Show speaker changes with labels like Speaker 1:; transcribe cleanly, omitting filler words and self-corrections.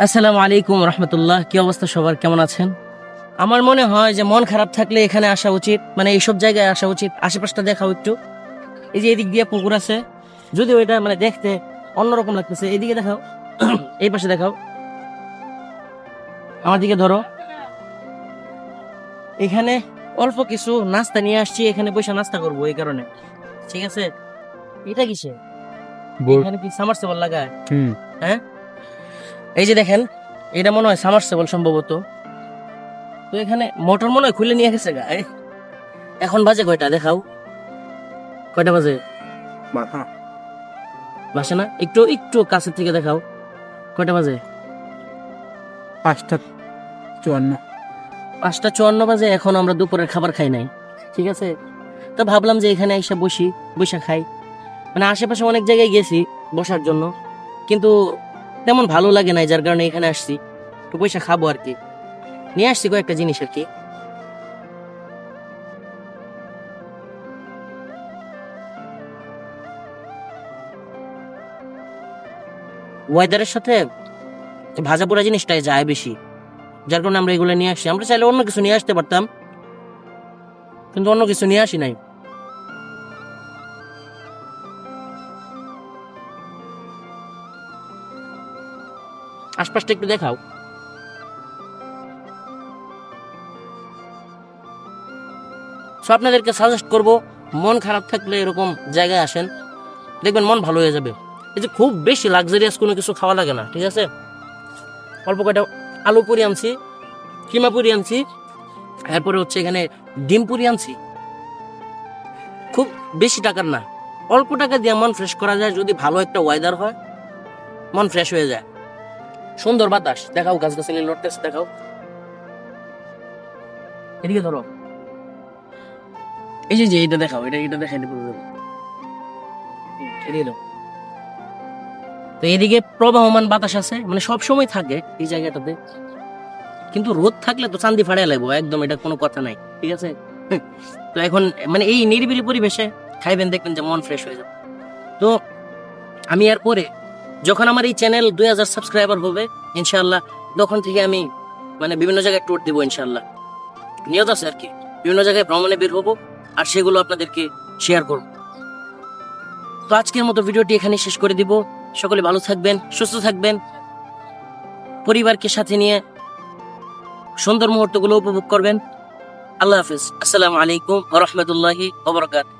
Speaker 1: আসসালামু আলাইকুম রহমতুল্লাহ। কি অবস্থা সবার, কেমন আছেন? আমার মনে হয় যে মন খারাপ থাকলে এখানে আসা উচিত, মানে এইসব জায়গায় আসা উচিত। আশেপাশটা দেখাও একটু। এই যে এদিক দিয়ে পুকুর আছে, যদি ওইটা মানে দেখতে অন্যরকম লাগতেছে। এইদিকে দেখাও, এই পাশে দেখাও, আমার দিকে ধরো। এখানে অল্প কিছু নাস্তা নিয়ে আসছি, এখানে বসে নাস্তা করবো এই কারণে। ঠিক আছে, এটা কিসে? এখানে কি সামারসেবল লাগায়? হ্যাঁ, এই যে দেখেন, এটা মনে হয় সামারসেবল সম্ভবত। তো এখানে মোটর মনে হয় খুলে নিয়ে গেছে গায়ে। এখন বাজে কয়টা দেখাও, কয়টা বাজে? বাসে না, একটু একটু কাছের থেকে দেখাও, কয়টা বাজে?
Speaker 2: 5:54।
Speaker 1: 5:54 বাজে। এখন আমরা দুপুরের খাবার খাই নাই, ঠিক আছে। তো ভাবলাম যে এখানে এসে বসি, বসে খাই। মানে আশেপাশে অনেক জায়গায় গেছি বসার জন্য, কিন্তু তেমন ভালো লাগে নাই, যার কারণে এখানে আসছি। একটু পয়সা খাবো আর কি, নিয়ে আসছি কয়েকটা জিনিস আর কি। ওয়েদারের সাথে ভাজা পোড়া জিনিসটাই যায় বেশি, যার কারণে আমরা এগুলো নিয়ে আসছি। আমরা চাইলে অন্য কিছু নিয়ে আসতে পারতাম, কিন্তু অন্য কিছু নিয়ে আসি নাই। আশপাশটা একটু দেখাও। সো আপনাদেরকে সাজেস্ট করব, মন খারাপ থাকলে এরকম জায়গায় আসেন, দেখবেন মন ভালো হয়ে যাবে। এই যে খুব বেশি লাক্সারিয়াস কোনো কিছু খাওয়া লাগে না, ঠিক আছে। অল্প কয়টা আলু পুরি আনছি, কিমা পুরি আনছি, এরপরে হচ্ছে এখানে ডিম পুরি আনছি। খুব বেশি টাকার না, অল্প টাকা দিয়ে মন ফ্রেশ করা যায়। যদি ভালো একটা ওয়েদার হয়, মন ফ্রেশ হয়ে যায়। সুন্দর বাতাস দেখাও, গাছগাছালি লড়তেছে দেখাও, এদিকে ধরো। এই যে এটা দেখাও, এটা দেখাই দেবো, এদিকে দাও। তো এদিকে প্রবাহমান বাতাস আছে, মানে সব সময় থাকে এই জায়গাটাতে। কিন্তু রোদ থাকলে তো চান্দি ফাড়াই লাগবো একদম, এটা কোনো কথা নাই, ঠিক আছে। তো এখন মানে এই নিরিবিলি পরিবেশে খাইবেন, দেখবেন যে মন ফ্রেশ হয়ে যাবে। তো আমি এরপরে যখন আমার এই চ্যানেল 2000 সাবস্ক্রাইবার হবে ইনশাআল্লাহ, তখন থেকে আমি মানে বিভিন্ন জায়গায় ট্যুর দিব ইনশাআল্লাহ। নিয়ত আছে আর কি, বিভিন্ন জায়গায় ভ্রমণে বের হবো, আর সেগুলো আপনাদেরকে শেয়ার করব। তো আজকের মতো ভিডিওটি এখানে শেষ করে দিব। সকলে ভালো থাকবেন, সুস্থ থাকবেন, পরিবারকে সাথে নিয়ে সুন্দর মুহূর্তগুলো উপভোগ করবেন। আল্লাহ হাফিজ। আসসালামু আলাইকুম ওয়া রাহমাতুল্লাহি ওয়া বারাকাতুহু।